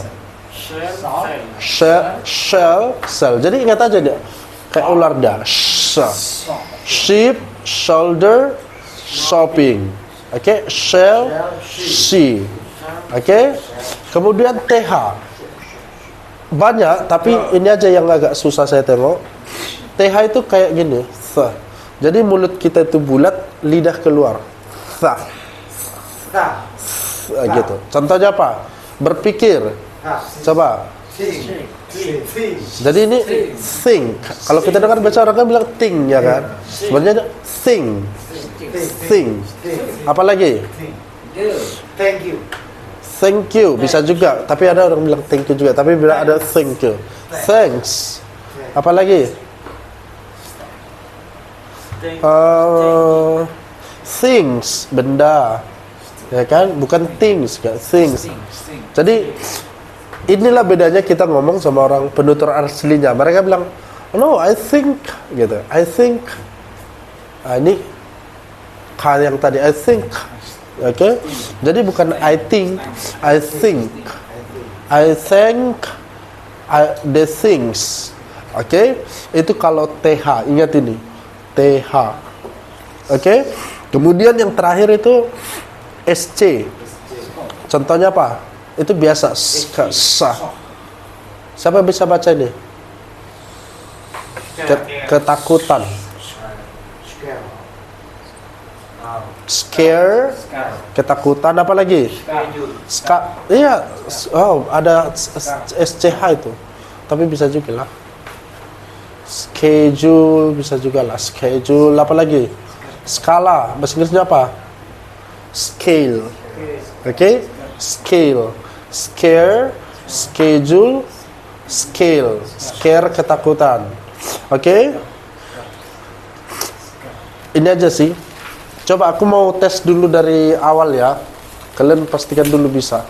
Shell. Jadi ingat aja dia, kayak ular dah. Sheep, shoulder, shopping. Oke, shell, she. Oke. Kemudian TH. Banyak, tapi ini aja yang agak susah saya tengok. TH itu kayak gini, jadi mulut kita itu bulat, lidah keluar. Gitu. Contohnya apa? Berpikir. Coba. Jadi ini think. Kalau kita dengar baca orang kan bilang think ya kan? Sebenarnya think. Apa lagi? Thank you bisa juga. Tapi ada orang bilang thank you juga. Tapi bila ada thank you. Thanks. Apa lagi? Things, benda, ya kan? Bukan things, kan? Things. Jadi inilah bedanya kita ngomong sama orang penutur aslinya. Mereka bilang, no, I think, gitu. I think. Ini yang tadi I think, oke? Jadi bukan I think, I think. I think, the things, oke? Itu kalau TH, ingat ini. TH. Oke. Kemudian yang terakhir itu SC. Contohnya apa? Itu biasa sah. Siapa bisa baca ini? Ketakutan. Scare. Ketakutan apa lagi? Iya. Oh, ada SCH itu. Tapi bisa juga lah. Schedule bisa juga lah. Schedule apa lagi? Skala. Bahasa Inggrisnya apa? Scale. Oke? Scale. Scare. Schedule. Scale. Scare ketakutan. Oke? Ini aja sih. Coba aku mau tes dulu dari awal ya. Kalian pastikan dulu bisa.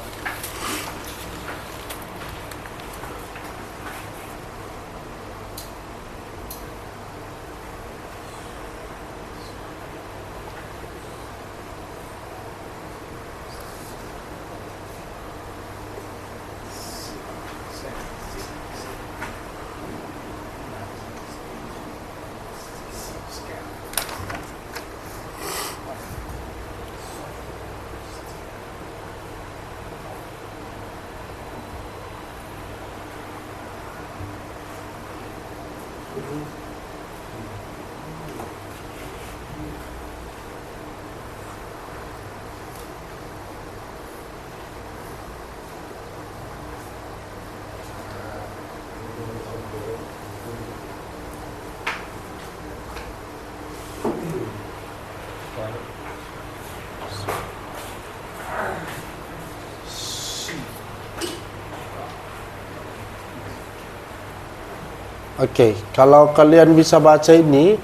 Oke, kalau kalian bisa baca ini,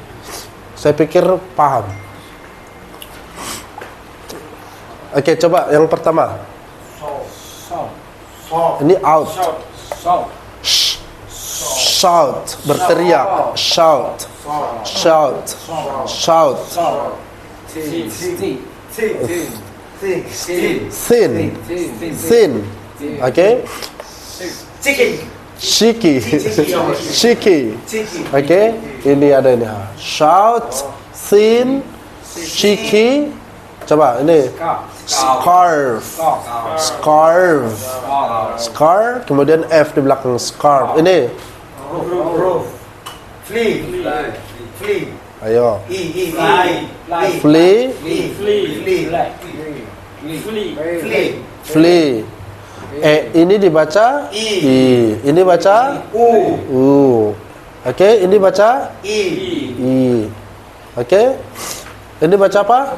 saya pikir paham. Oke, coba yang pertama. Ini out. Shout, berteriak. Shout. Shout. Shout. Thin. Thin. Oke. Shiki. Oke, ini ada ini. Shout, thin, shiki. Coba ini. Scarf. Scarf, kemudian F di belakang scarf. Ini. Ayo. Flee. Flee. Ini dibaca I. Ini baca U. Oke, ini baca I. Oke. Ini baca apa?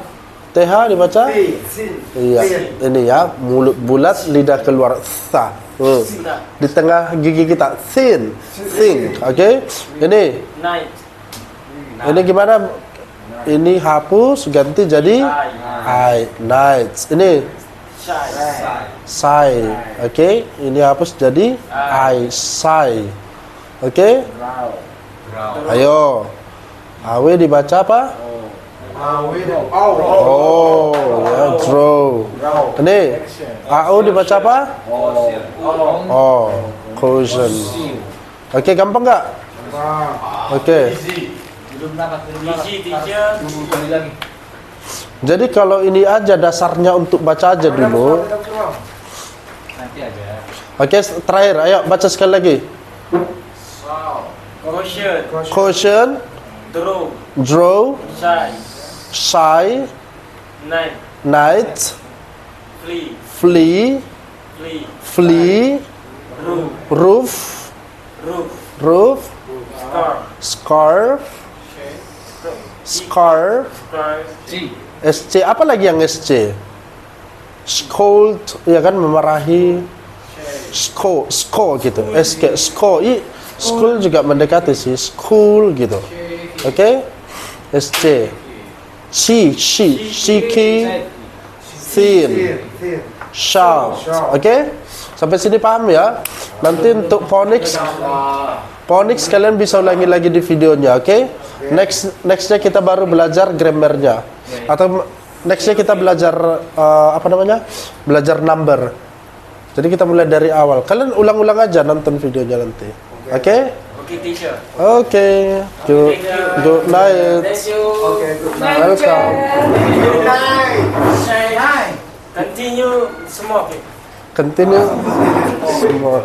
TH dibaca? Iya. Ini ya, mulut bulat, lidah keluar sa. Di tengah gigi kita thin. Thin. Oke. Ini. Ini gimana? Ini hapus ganti jadi I. Nights. Ini Sai. Oke, ini hapus jadi I. Sai. Oke. Ayo. Awe dibaca apa? Oh, ya, draw. Ini AO dibaca apa? Oh, caution. Oke, gampang nggak? Oke. Jadi kalau ini aja dasarnya untuk baca aja dulu. Nanti aja. Oke, terakhir, ayo baca sekali lagi. Caution, draw, shy, night, flee, roof, scarf, SC, apa lagi yang SC? Scold, ya kan, memarahi. Sko gitu. SK, school juga mendekati sih. School gitu. Oke? SC. Shiki, thin, shout. Oke? Sampai sini paham ya? Nanti untuk phonics kalian bisa ulangi lagi di videonya, oke? Nextnya kita baru belajar grammarnya, atau nextnya kita belajar belajar number. Jadi kita mulai dari awal. Kalian ulang-ulang aja nonton videonya nanti, oke? Oke, teacher. Oke, good night. Thank you. Good night. Welcome. Good night. Continue semua. Continue semua.